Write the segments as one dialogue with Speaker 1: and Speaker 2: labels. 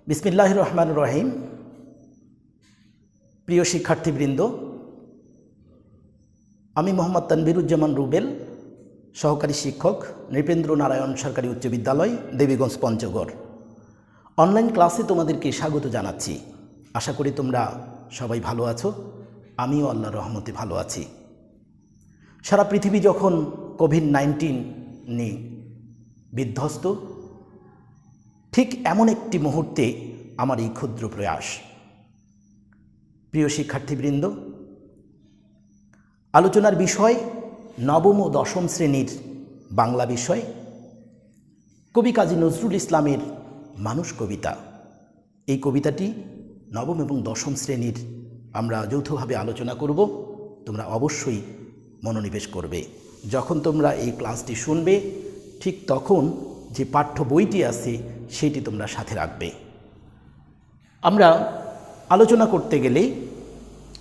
Speaker 1: বিসমিল্লাহির রহমানির রহিম। প্রিয় শিক্ষার্থীবৃন্দ, আমি মোহাম্মদ তানভীরুজ্জামান রুবেল, সহকারী শিক্ষক, নৃপেন্দ্র নারায়ণ সরকারি উচ্চ বিদ্যালয়, দেবীগঞ্জ, পঞ্চগড়। অনলাইন ক্লাসে তোমাদেরকে স্বাগত জানাচ্ছি। আশা করি তোমরা সবাই ভালো আছো। আমিও আল্লাহর রহমতে ভালো আছি। সারা পৃথিবী যখন কোভিড-19 নিয়ে বিধ্বস্ত, ঠিক এমন একটি মুহূর্তে আমার এই ক্ষুদ্র প্রয়াস। প্রিয় শিক্ষার্থীবৃন্দ, আলোচনার বিষয় নবম ও দশম শ্রেণীর বাংলা বিষয়, কবি কাজী নজরুল ইসলামের মানুষ কবিতা। এই কবিতাটি নবম এবং দশম শ্রেণীর আমরা যৌথভাবে আলোচনা করব। তোমরা অবশ্যই মনোনিবেশ করবে। যখন তোমরা এই ক্লাসটি শুনবে, ঠিক তখন যে পাঠ্য বইটি আছে সেটি তোমরা সাথে রাখবে। আমরা আলোচনা করতে গেলে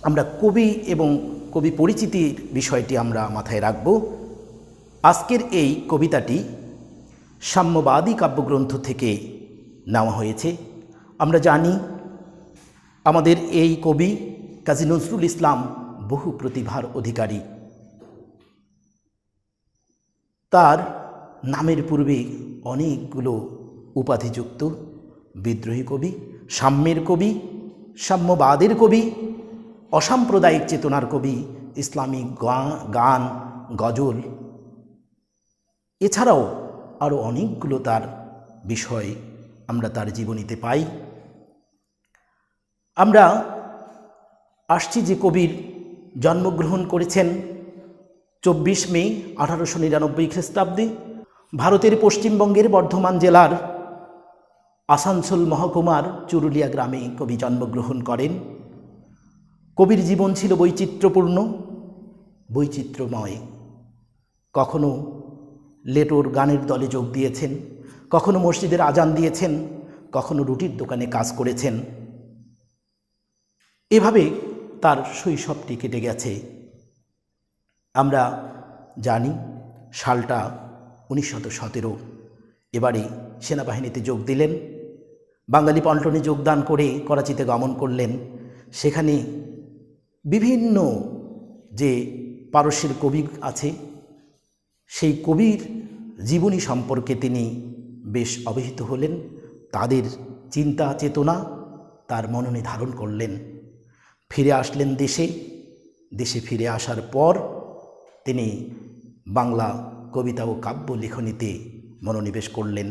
Speaker 1: আমরা কবি এবং কবি পরিচিতির বিষয়টি আমরা মাথায় রাখব। আজকের এই কবিতাটি সাম্যবাদী কাব্যগ্রন্থ থেকে নেওয়া হয়েছে। আমরা জানি আমাদের এই কবি কাজী নজরুল ইসলাম বহু প্রতিভার অধিকারী। তার নামের পূর্বে অনেকগুলো উপাধিযুক্ত। বিদ্রোহী কবি, সাম্যের কবি, সাম্যবাদের কবি, অসাম্প্রদায়িক চেতনার কবি, ইসলামিক গান, গজল, এছাড়াও আরও অনেকগুলো তার বিষয় আমরা তার জীবনীতে পাই। আমরা আসছি যে কবির জন্মগ্রহণ করেছেন 24 মে 1899 খ্রিস্টাব্দে ভারতের পশ্চিমবঙ্গের বর্ধমান জেলার আসানসোল মহকুমার চুরুলিয়া গ্রামে কবি জন্মগ্রহণ করেন। কবির জীবন ছিল বৈচিত্র্যপূর্ণ, বৈচিত্র্যময়। কখনো লেটোর গানের দলে যোগ দিয়েছেন, কখনো মসজিদের আজান দিয়েছেন, কখনো রুটির দোকানে কাজ করেছেন। এভাবে তার শৈশবটি কেটে গেছে। আমরা জানি সালটা 1917। এবারে সেনাবাহিনীতে যোগ দিলেন, বাঙালি পল্টনে যোগদান করে করাচিতে গমন করলেন। সেখানে বিভিন্ন যে পারস্যের কবি আছে, সেই কবির জীবনী সম্পর্কে তিনি বেশ অবহিত হলেন। তাদের চিন্তা চেতনা তার মননে ধারণ করলেন। ফিরে আসলেন দেশে। দেশে ফিরে আসার পর তিনি বাংলা কবিতা ও কাব্য লেখনীতে মনোনিবেশ করলেন।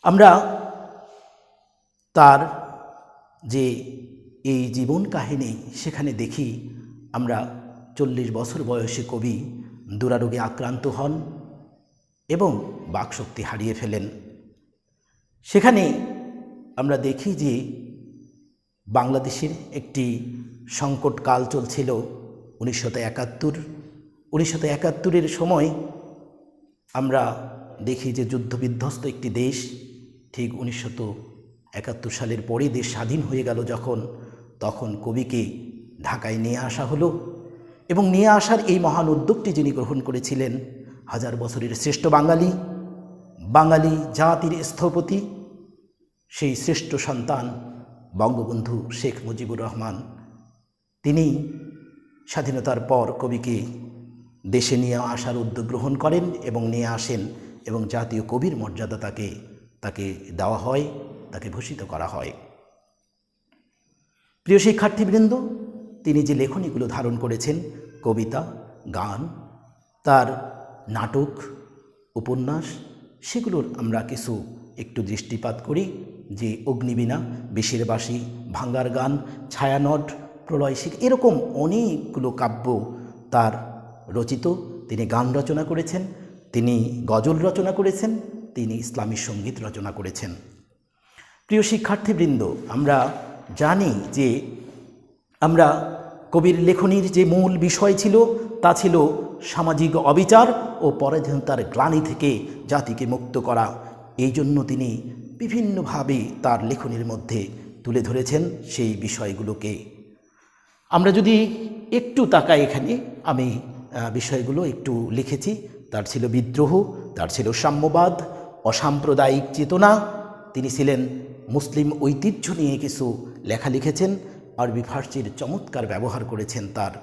Speaker 1: আমরা তার যে এই জীবন কাহিনী সেখানে দেখি আমরা 40 বছর বয়সে কবি দুরারোগে আক্রান্ত হন এবং বাকশক্তি হারিয়ে ফেলেন। সেখানে আমরা দেখি যে বাংলাদেশের একটি সংকটকাল চলছিল 1971। 1971-এর সময় আমরা দেখি যে যুদ্ধবিধ্বস্ত একটি দেশ। ঠিক 1971 সালের পরে দেশ স্বাধীন হয়ে গেল তখন কবিকে ঢাকায় নিয়ে আসা হলো এবং নিয়ে আসার এই মহান উদ্যোগটি যিনি গ্রহণ করেছিলেন, 1000 বছরের শ্রেষ্ঠ বাঙালি জাতির স্থপতি, সেই শ্রেষ্ঠ সন্তান বঙ্গবন্ধু শেখ মুজিবুর রহমান। তিনি স্বাধীনতার পর কবিকে দেশে নিয়ে আসার উদ্যোগ গ্রহণ করেন এবং নিয়ে আসেন এবং জাতীয় কবির মর্যাদা তাকে দেওয়া হয়, তাকে ভূষিত করা হয়। প্রিয় শিক্ষার্থীবৃন্দ, তিনি যে লেখনীগুলো ধারণ করেছেন, কবিতা, গান, তার নাটক, উপন্যাস, সেগুলোর আমরা কিছু একটু দৃষ্টিপাত করি। যে অগ্নিবীণা, বিষের বাঁশি, ভাঙ্গার গান, ছায়ানট, প্রলয়শিখ, এরকম অনেকগুলো কাব্য তার রচিত। তিনি গান রচনা করেছেন, তিনি গজল রচনা করেছেন, তিনি ইসলামী সঙ্গীত রচনা করেছেন। প্রিয় শিক্ষার্থীবৃন্দ, আমরা জানি যে আমরা কবির লেখনীর যে মূল বিষয় ছিল তা ছিল সামাজিক অবিচার ও পরাধীনতার গ্লানি থেকে জাতিকে মুক্ত করা। এই জন্য তিনি বিভিন্নভাবে তার লেখনীর মধ্যে তুলে ধরেছেন সেই বিষয়গুলোকে। আমরা যদি একটু তাকাই, এখানে আমি বিষয়গুলো একটু লিখেছি। তার ছিল বিদ্রোহ, তার ছিল সাম্যবাদ, অসাম্প্রদায়িক চেতনা, তিনি ছিলেন মুসলিম ঐতিহ্য নিয়ে কিছু লেখা লিখেছেন। আরবি ফার্সির চমৎকার ব্যবহার করেছেন তার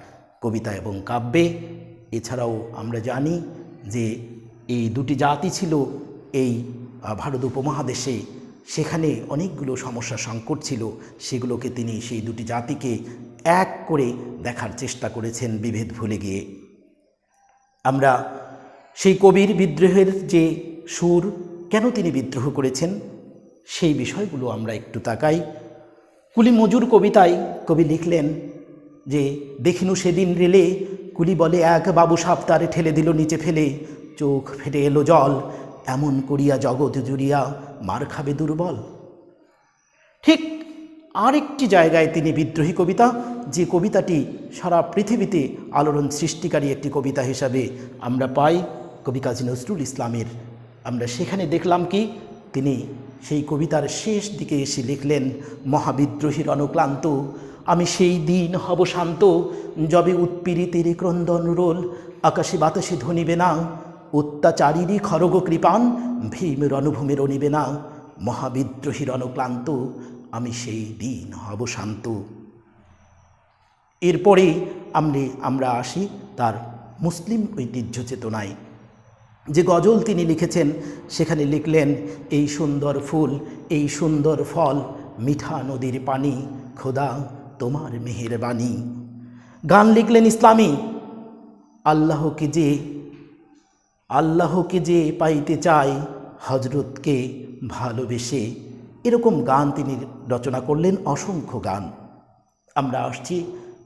Speaker 1: কবিতা এবং কাব্যে। এছাড়াও আমরা জানি যে এই দুটি জাতি ছিল এই ভারত উপমহাদেশে, সেখানে অনেকগুলো সমস্যা সংকট ছিল, সেগুলোকে তিনি সেই দুটি জাতিকে এক করে দেখার চেষ্টা করেছেন বিভেদ ভুলে গিয়ে। আমরা সেই কবির বিদ্রোহের যে সুর, কেন তিনি বিদ্রোহ করেছেন সেই বিষয়গুলো আমরা একটু তাকাই। কুলি মজুর কবিতায় কবি লিখলেন যে দেখিনু সেদিন রেলে কুলি বলে এক বাবু সাপ তারে ঠেলে দিল নিচে ফেলে, চোখ ফেটে এলো জল এমন করিয়া জগৎ জুড়িয়া মার খাবে দুর্বল। ঠিক আরেকটি জায়গায় তিনি বিদ্রোহী কবিতা, যে কবিতাটি সারা পৃথিবীতে আলোড়ন সৃষ্টিকারী একটি কবিতা হিসাবে আমরা পাই কবি কাজী নজরুল ইসলামের। আমরা সেখানে দেখলাম কি তিনি সেই কবিতার শেষ দিকে এসে লিখলেন, মহাবিদ্রোহীর অনুক্লান্ত আমি সেই দিন হব শান্ত, যবে উৎপীড়িতের ক্রন্দন রোল আকাশে বাতাসে ধ্বনিবে না, অত্যাচারীরই খড়গ কৃপান ভীম রণভূমে রণিবে না, মহাবিদ্রোহীর অনুক্লান্ত আমি সেই দিন হব শান্ত। এরপরে আমরা আসি তার মুসলিম ঐতিহ্য চেতনায়। যে গজল তিনি লিখেছেন সেখানে লিখলেন, এই সুন্দর ফুল এই সুন্দর ফল মিঠা নদীর পানি খোদা তোমার মেহেরবানি। গান লিখলেন ইসলামী, আল্লাহকে যে পাইতে চায় হজরতকে ভালোবেসে। এরকম গান তিনি রচনা করলেন, অসংখ্য গান। আমরা আসছি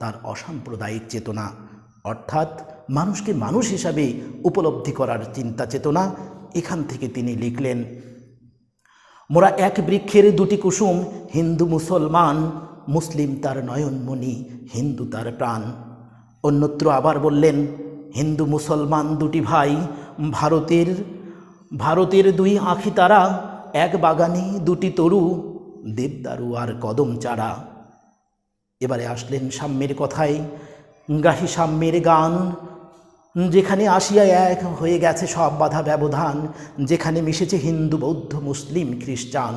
Speaker 1: তার অসাম্প্রদায়িক চেতনা, অর্থাৎ মানুষকে মানুষ হিসাবে উপলব্ধি করার চিন্তা চেতনা। এখান থেকে তিনি লিখলেন, মোরা এক বৃক্ষের দুটি কুসুম হিন্দু মুসলমান, মুসলিম তার নয়নমণি হিন্দু তার প্রাণ। অন্যত্র আবার বললেন, হিন্দু মুসলমান দুটি ভাই ভারতের দুই আঁখি তারা, এক বাগানে দুটি তরু দেবদারু আর কদম চারা। এবারে আসলেন সাম্যের কথায়, গাহি সাম্যের গান, যেখানে আসিয়া এক হয়ে গেছে সব বাধা ব্যবধান, যেখানে মিশেছে হিন্দু বৌদ্ধ মুসলিম খ্রিস্টান,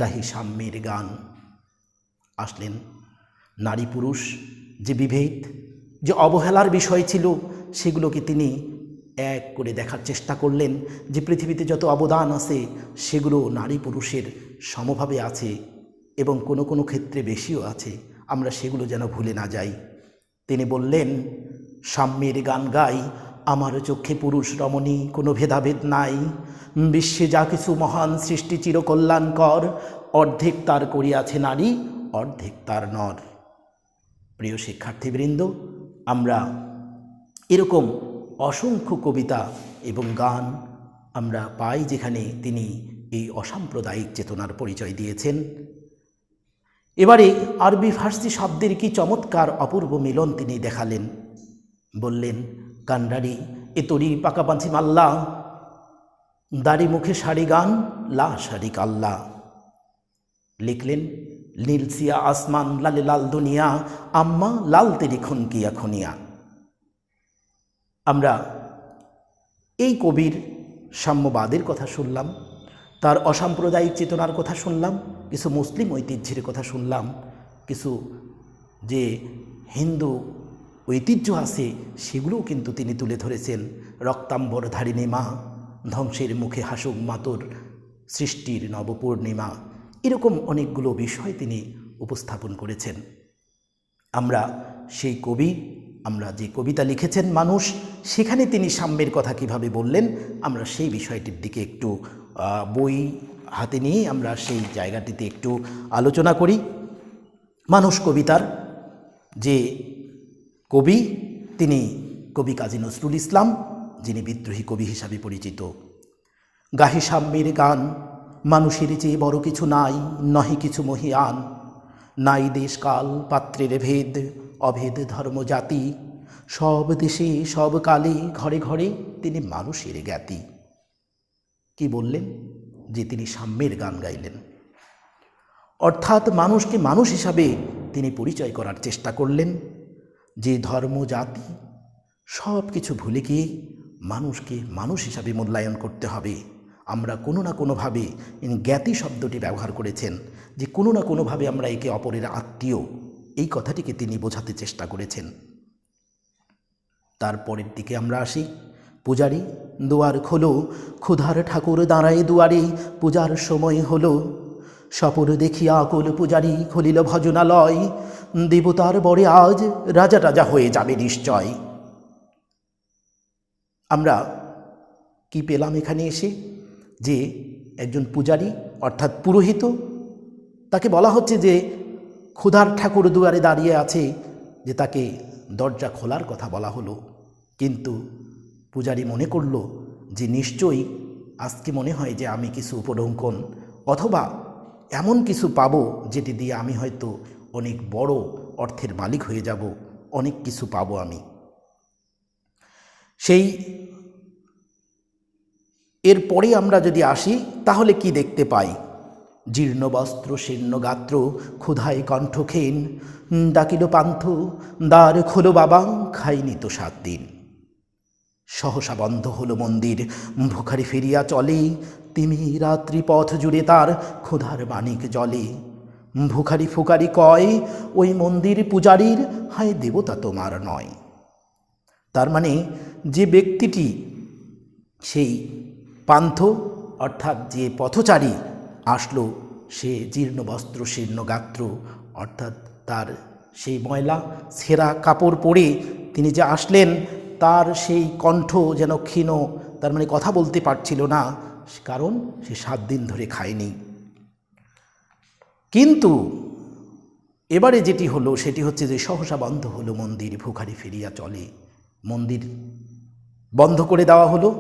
Speaker 1: গাহি সাম্যের গান। আসলেন নারী পুরুষ যে বিভেদ, যে অবহেলার বিষয় ছিল, সেগুলোকে তিনি এক করে দেখার চেষ্টা করলেন যে পৃথিবীতে যত অবদান আছে সেগুলো নারী পুরুষের সমভাবে আছে এবং কোনো কোনো ক্ষেত্রে বেশিও আছে, আমরা সেগুলো যেন ভুলে না যাই। তিনি বললেন, সাম্যের গান গাই আমার চোখে পুরুষ রমণী কোনো ভেদাভেদ নাই, বিশ্বে যা কিছু মহান সৃষ্টি চিরকল্যাণকর, অর্ধেক তার করিয়াছে নারী অর্ধেক তার নর। প্রিয় শিক্ষার্থীবৃন্দ, আমরা এরকম অসংখ্য কবিতা এবং গান আমরা পাই যেখানে তিনি এই অসাম্প্রদায়িক চেতনার পরিচয় দিয়েছেন। এবারে আরবি ফার্সি শব্দের কি চমৎকার অপূর্ব মিলন তিনি দেখালেন। বললেন, কান্ডারি এ তরি পাকাপাঞ্চি মাল্লা, দাড়ি মুখে শাড়ি গান লা শারিক আল্লাহ। লিখলেন, নীলসিয়া আসমান লালে লাল দুনিয়া, আম্মা লাল তেরি খুনকিয়া খুনিয়া। আমরা এই কবির সাম্যবাদের কথা শুনলাম, তার অসাম্প্রদায়িক চেতনার কথা শুনলাম, কিছু মুসলিম ঐতিহ্যের কথা শুনলাম, কিছু যে হিন্দু ঐতিহ্য আছে সেগুলোও কিন্তু তিনি তুলে ধরেছেন। রক্তাম্বর ধারিণী মা, ধ্বংসের মুখে হাসুক মাতর, সৃষ্টির নবপূর্ণিমা, এরকম অনেকগুলো বিষয় তিনি উপস্থাপন করেছেন। আমরা সেই কবি, আমরা যে কবিতা লিখেছেন মানুষ, সেখানে তিনি সাম্যের কথা কিভাবে বললেন, আমরা সেই বিষয়টির দিকে একটু বই হাতে নিয়ে আমরা সেই জায়গাটিতে একটু আলোচনা করি। মানুষ কবিতার যে কবি, তিনি কবি কাজী নজরুল ইসলাম, যিনি বিদ্রোহী কবি হিসাবে পরিচিত। গাহি সাম্যের গান, মানুষের চেয়ে বড় কিছু নাই, নহে কিছু মহিয়ান, নাই দেশ কাল পাত্রের ভেদ, অভেদ ধর্ম জাতি, সব দেশে সব কালে ঘরে ঘরে তিনি মানুষের জ্ঞাতি। কি বললেন? যে তিনি সাম্যের গান গাইলেন, অর্থাৎ মানুষকে মানুষ হিসাবে তিনি পরিচয় করার চেষ্টা করলেন। যে ধর্ম জাতি সব কিছু ভুলে গিয়ে মানুষকে মানুষ হিসাবে মূল্যায়ন করতে হবে। আমরা কোনো না কোনোভাবে জ্ঞাতি শব্দটি ব্যবহার করেছেন, যে কোনো না কোনোভাবে আমরা একে অপরের আত্মীয়, এই কথাটিকে তিনি বোঝাতে চেষ্টা করেছেন। তারপরের দিকে আমরা আসি। পূজারি দুয়ার খোলো, ক্ষুধার ঠাকুর দাঁড়ায় দুয়ারে, পূজার সময় হলো। সপর দেখিয়া আকুল পূজারি খুলিল ভজনালয়, দেবতার বরে আজ রাজা রাজা হয়ে যাবে নিশ্চয়। আমরা কি পেলাম এখানে এসে? যে একজন পূজারি অর্থাৎ পুরোহিত, তাকে বলা হচ্ছে যে ক্ষুধার ঠাকুর দুয়ারে দাঁড়িয়ে আছে, যে তাকে দরজা খোলার কথা বলা হলো। কিন্তু পূজারি মনে করল যে নিশ্চয়ই আজকে মনে হয় যে আমি কিছু উপঢৌকন অথবা এমন কিছু পাবো যেটি দিয়ে আমি হয়তো অনেক বড় অর্থের মালিক হয়ে যাব, অনেক কিছু পাবো আমি। সেই এরপরে আমরা যদি আসি তাহলে কি দেখতে পাই? জীর্ণ বস্ত্র শীর্ণ গাত্র, ক্ষুধায় কণ্ঠক্ষীণ, ডাকিল পান্থ দ্বার খোলো বাবা, খাইনি তো 7 দিন। সহসা বন্ধ হলো মন্দির, ভুখারি ফিরিয়া চলে, তিমি রাত্রি পথ জুড়ে তার ক্ষুধার বাণিক জলে। ভুখারি ফুকারি কয়, ওই মন্দির পূজারীর, হায় দেবতা তোমার নয়। তার মানে যে ব্যক্তিটি সেই পান্থ অর্থাৎ যে পথচারী আসলো, সে জীর্ণ বস্ত্র শীর্ণ গাত্র অর্থাৎ তার সেই ময়লা ছেঁড়া কাপড় পরে তিনি যে আসলেন, তার সেই কণ্ঠ যেন ক্ষীণ, তার মানে কথা বলতে পারছিল না, কারণ সে 7 দিন ধরে খায়নি। কিন্তু এবারে যেটি হলো সেটি হচ্ছে যে সহসা বন্ধ হলো মন্দির, ভুখারি ফিরিয়া চলে। মন্দির বন্ধ করে দেওয়া হলো।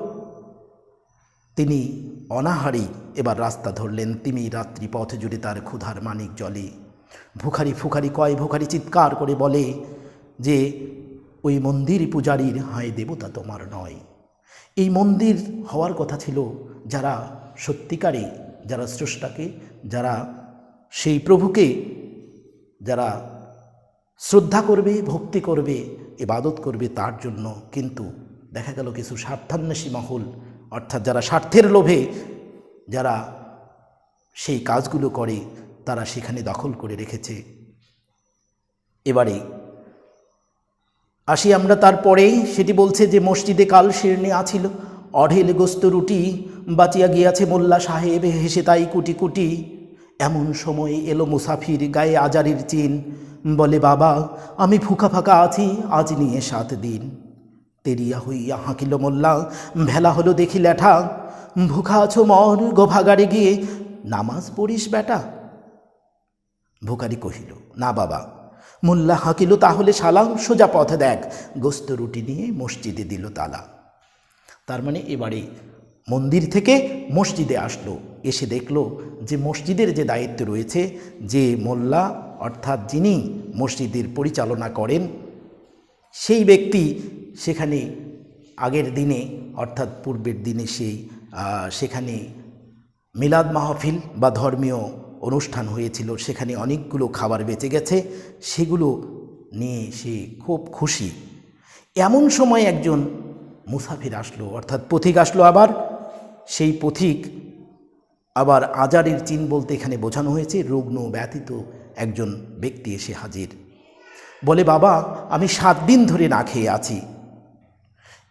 Speaker 1: তিনি অনাহারি এবার রাস্তা ধরলেন, তিমি রাত্রি পথ জুড়ে তার ক্ষুধার মানিক জলে। ভুখারি ফুখারি কয়, ভুখারি চিৎকার করে বলে যে ওই মন্দির পূজারীর, হায় দেবতা তোমার নয়। এই মন্দির হওয়ার কথা ছিল যারা সত্যিকারে, যারা স্রষ্টাকে, যারা সেই প্রভুকে যারা শ্রদ্ধা করবে, ভক্তি করবে, ইবাদত করবে তার জন্য। কিন্তু দেখা গেল কিছু স্বার্থান্বেষী মহল অর্থাৎ যারা স্বার্থের লোভে যারা সেই কাজগুলো করে, তারা সেখানে দখল করে রেখেছে। এবারে আসি আমরা তারপরেই, সেটি বলছে যে মসজিদে কাল শিরনে আছিল অঢেল গোস্ত রুটি, বাঁচিয়া গিয়াছে মোল্লা সাহেব হেসে তাই কুটি কুটি। এমন সময় এলো মুসাফির গায়ে আজারির চিন, বলে বাবা আমি ফুকা ফাঁকা আছি আজ নিয়ে 7 দিন। তেরিয়া হইয়া হাঁকিল মোল্লা, ভেলা হলো দেখি ল্যাঠা, ভুখা আছো মর গোভাগারে গিয়ে নামাজ পড়িস বেটা। ভুখারি কহিল না বাবা। মোল্লা হাঁকিল তাহলে শালা সোজা পথে দেখ, গোস্ত রুটি নিয়ে মসজিদে দিল তালা। তার মানে এবারে মন্দির থেকে মসজিদে আসলো, এসে দেখলো যে মসজিদের যে দায়িত্ব রয়েছে, যে মোল্লা অর্থাৎ যিনি মসজিদের পরিচালনা করেন, সেই ব্যক্তি সেখানে আগের দিনে অর্থাৎ পূর্বের দিনে সেখানে মিলাদ মাহফিল বা ধর্মীয় অনুষ্ঠান হয়েছিল, সেখানে অনেকগুলো খাবার বেঁচে গেছে, সেগুলো নিয়ে সে খুব খুশি। এমন সময় একজন মুসাফির আসলো অর্থাৎ পথিক আসলো। আবার সেই পথিক আবার আজারের চিন বলতে এখানে বোঝানো হয়েছে রুগ্ন ব্যথিত একজন ব্যক্তি এসে হাজির। বলে বাবা আমি 7 দিন ধরে না খেয়ে আছি।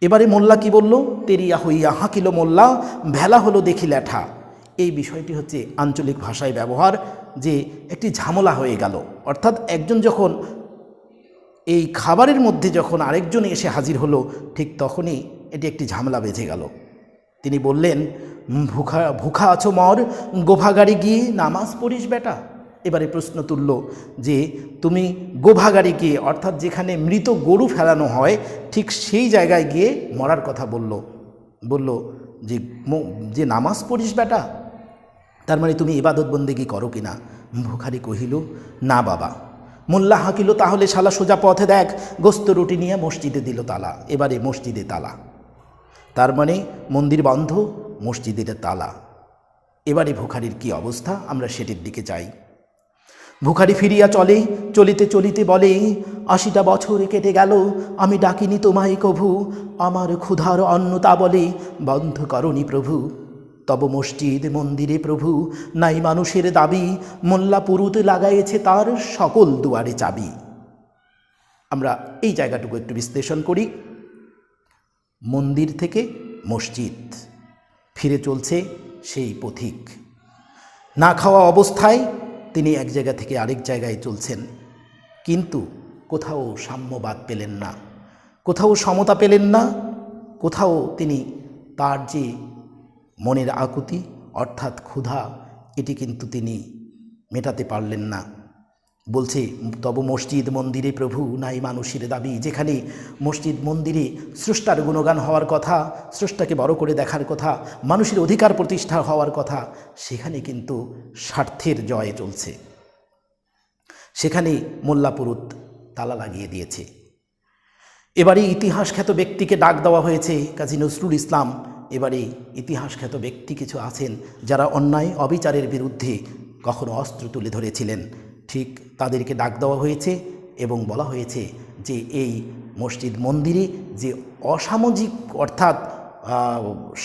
Speaker 1: এবারে মোল্লা কি বলল? তেরিয়া হইয়া হাঁকিল মোল্লা, ভেলা হলো দেখি ল্যাঠা। এই বিষয়টি হচ্ছে আঞ্চলিক ভাষায় ব্যবহার, যে একটি ঝামেলা হয়ে গেল। অর্থাৎ একজন যখন এই খাবারের মধ্যে যখন আরেকজন এসে হাজির হলো, ঠিক তখনই এটি একটি ঝামেলা বেঁধে গেল। তিনি বললেন ভুখা আছো মর গোভাগাড়ি গিয়ে নামাজ পড়িস বেটা। এবারে প্রশ্ন তুলল যে তুমি গোভাগাড়ি গিয়ে অর্থাৎ যেখানে মৃত গরু ফেলানো হয় ঠিক সেই জায়গায় গিয়ে মরার কথা বলল যে নামাজ পড়িস বেটা, তার মানে তুমি ইবাদত বন্দেগী করো কিনা? ভুখারি কহিল না বাবা। মোল্লা হাঁকিল তাহলে শালা সোজা পথে দেখ, গোস্ত রুটি নিয়ে মসজিদে দিল তালা। এবারে মসজিদে তালা, তার মানে মন্দির বন্ধ, মসজিদের তালা। এবারে ভুখারির কি অবস্থা আমরা সেটির দিকে যাই। ভুখারি ফিরিয়া চলে, চলিতে চলিতে বলে 80টা বছর কেটে গেল, আমি ডাকিনি তোমায় কভু, আমার ক্ষুধার অন্ন তা বলে বন্ধ করনি প্রভু। তব মসজিদ মন্দিরে প্রভু নাই মানুষের দাবি, মোল্লা পুরুত লাগাইছে তার সকল দুয়ারে চাবি। আমরা এই জায়গাটুকু একটু বিশ্লেষণ করি। মন্দির থেকে মসজিদ ফিরে চলছে সেই পথিক। না খাওয়া অবস্থায় তিনি এক জায়গা থেকে আরেক জায়গায় চলছেন, কিন্তু কোথাও সাম্যবাদ পেলেন না, কোথাও সমতা পেলেন না, কোথাও তিনি তার যে মনের আকুতি অর্থাৎ ক্ষুধা, এটি কিন্তু তিনি মেটাতে পারলেন না। বলছে তব মসজিদ মন্দিরে প্রভু নাই মানুষের দাবি। যেখানে মসজিদ মন্দিরে স্রষ্টার গুণগান হওয়ার কথা, স্রষ্টাকে বড় করে দেখার কথা, মানুষের অধিকার প্রতিষ্ঠা হওয়ার কথা, সেখানে কিন্তু স্বার্থের জয় চলছে। সেখানে মোল্লা পুরুত তালা লাগিয়ে দিয়েছে। এবারে ইতিহাস খ্যাত ব্যক্তিকে ডাক দেওয়া হয়েছে, কাজী নজরুল ইসলাম। এবারে ইতিহাস খ্যাত ব্যক্তি কিছু আছেন যারা অন্যায় অবিচারের বিরুদ্ধে কখনো অস্ত্র তুলে ধরেছিলেন, ঠিক তাদেরকে ডাক দেওয়া হয়েছে এবং বলা হয়েছে যে এই মসজিদ মন্দিরে যে অসামাজিক অর্থাৎ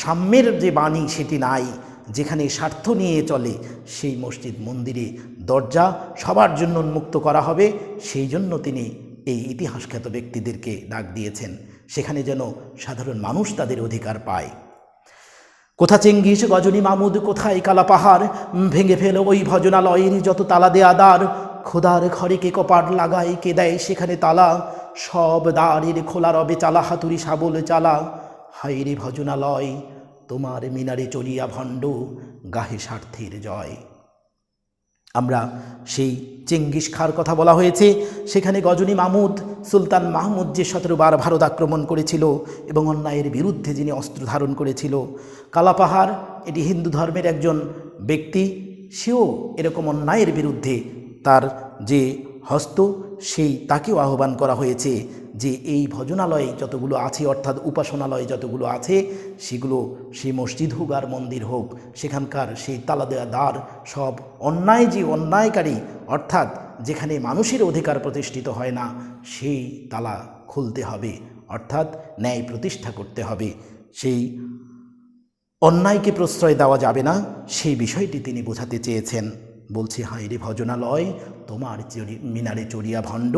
Speaker 1: সাম্যের যে বাণী সেটি নাই, যেখানে স্বার্থ নিয়ে চলে, সেই মসজিদ মন্দিরে দরজা সবার জন্য উন্মুক্ত করা হবে। সেই জন্য তিনি এই ইতিহাসখ্যাত ব্যক্তিদেরকে ডাক দিয়েছেন, সেখানে যেন সাধারণ মানুষ তাদের অধিকার পায়। কোথা চেঙ্গিস গজনী মামুদ, কোথায় কালা পাহাড়, ভেঙে ফেল ওই ভজনালয়ের যত তালা দেয়া দ্বার। খোদার ঘরে কে কপাট লাগায়, কে দেয় সেখানে তালা, সব দ্বারের খোলা রবে চালা, হাতুড়ি শাবল চালা। হায়রে ভজনালয় তোমার মিনারে চলিয়া ভণ্ড, গাহে স্বার্থের জয়। আমরা সেই চেঙ্গিস খাঁর কথা বলা হয়েছে, সেখানে গজনী মামুদ সুলতান মাহমুদ যে 17 বার ভারত আক্রমণ করেছিল এবং অন্যায়ের বিরুদ্ধে যিনি অস্ত্র ধারণ করেছিল। কালাপাহাড় এটি হিন্দু ধর্মের একজন ব্যক্তি, সেও এরকম অন্যায়ের বিরুদ্ধে তার যে হস্ত, সেই তাকেও আহ্বান করা হয়েছে যে এই ভজনালয় যতগুলো আছে অর্থাৎ উপাসনালয় যতগুলো আছে, সেগুলো সেই মসজিদ হোক আর মন্দির হোক, সেখানকার সেই তালা দেওয়া দ্বার সব অন্যায় যে অন্যায়কারী অর্থাৎ যেখানে মানুষের অধিকার প্রতিষ্ঠিত হয় না, সেই তালা খুলতে হবে, অর্থাৎ ন্যায় প্রতিষ্ঠা করতে হবে। সেই অন্যায়কে প্রশ্রয় দেওয়া যাবে না, সেই বিষয়টি তিনি বোঝাতে চেয়েছেন। বলছে হায়রে ভজনালয় তোমার মিনারে চড়িয়া ভণ্ড,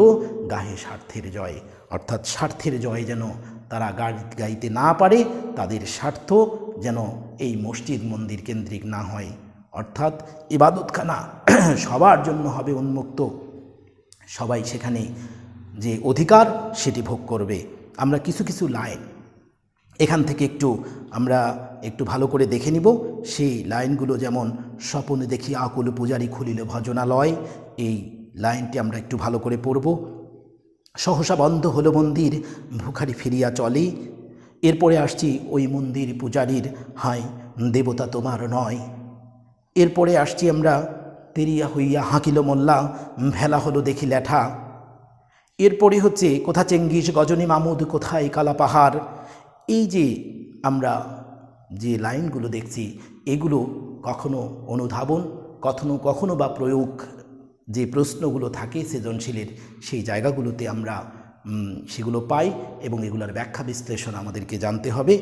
Speaker 1: গাহে স্বার্থের জয়। অর্থাৎ স্বার্থের জয় যেন তারা গাইতে না পারে, তাদের স্বার্থ যেন এই মসজিদ মন্দির কেন্দ্রিক না হয়, অর্থাৎ ইবাদতখানা সবার জন্য হবে উন্মুক্ত, সবাই সেখানে যে অধিকার সেটি ভোগ করবে। আমরা কিছু কিছু লাইন এখান থেকে আমরা একটু ভালো করে দেখে নিব। সেই লাইনগুলো যেমন স্বপনে দেখি আকুল পূজারি খুলিল ভজনালয়, এই লাইনটি আমরা একটু ভালো করে পড়ব। সহসা বন্ধ হলো মন্দির, ভুখারি ফিরিয়া চলে। এরপরে আসছি ওই মন্দির পূজারীর হায় দেবতা তোমার নয়। এরপরে আসছি আমরা তেরিয়া হইয়া হাঁকিল মোল্লা, ভেলা হলো দেখি ল্যাঠা। এরপরে হচ্ছে কোথা চেঙ্গিস গজনী মামুদ, কোথায় কালা পাহাড়। এই যে আমরা যে লাইনগুলো দেখছি, এগুলো কখনো অনুধাবন, কখনো কখনো বা প্রয়োগ, যে প্রশ্নগুলো থাকে সৃজনশীলের, সেই জায়গাগুলোতে আমরা সেগুলো পাই এবং এগুলোর ব্যাখ্যা বিশ্লেষণ আমাদেরকে জানতে হবে।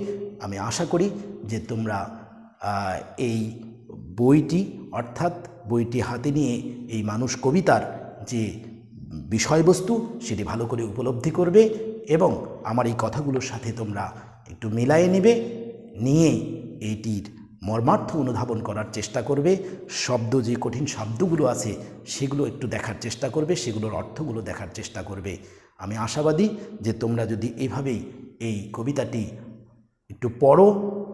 Speaker 1: আমি আশা করি যে তোমরা এই বইটি অর্থাৎ বইটি হাতে নিয়ে এই মানুষ কবিতার যে বিষয়বস্তু সেটি ভালো করে উপলব্ধি করবে এবং আমার এই কথাগুলোর সাথে তোমরা একটু মিলায়ে নেবে, নিয়ে এইটির মর্মার্থ অনুধাবন করার চেষ্টা করবে। শব্দ যে কঠিন শব্দগুলো আছে সেগুলো একটু দেখার চেষ্টা করবে, সেগুলোর অর্থগুলো দেখার চেষ্টা করবে। আমি আশাবাদী যে তোমরা যদি এইভাবেই এই কবিতাটি একটু পড়ো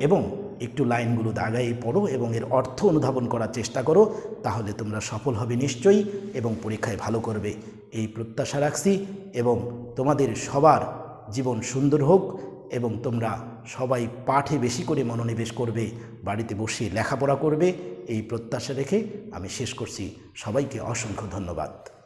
Speaker 1: এবং একটু লাইনগুলো দাগাই পড়ো এবং এর অর্থ অনুধাবন করার চেষ্টা করো, তাহলে তোমরা সফল হবে নিশ্চয়ই এবং পরীক্ষায় ভালো করবে এই প্রত্যাশা রাখছি। এবং তোমাদের সবার জীবন সুন্দর হোক এবং তোমরা সবাই পাঠে বেশি করে মনোনিবেশ করবে, বাড়িতে বসে লেখাপড়া করবে, এই প্রত্যাশা রেখে আমি শেষ করছি। সবাইকে অসংখ্য ধন্যবাদ।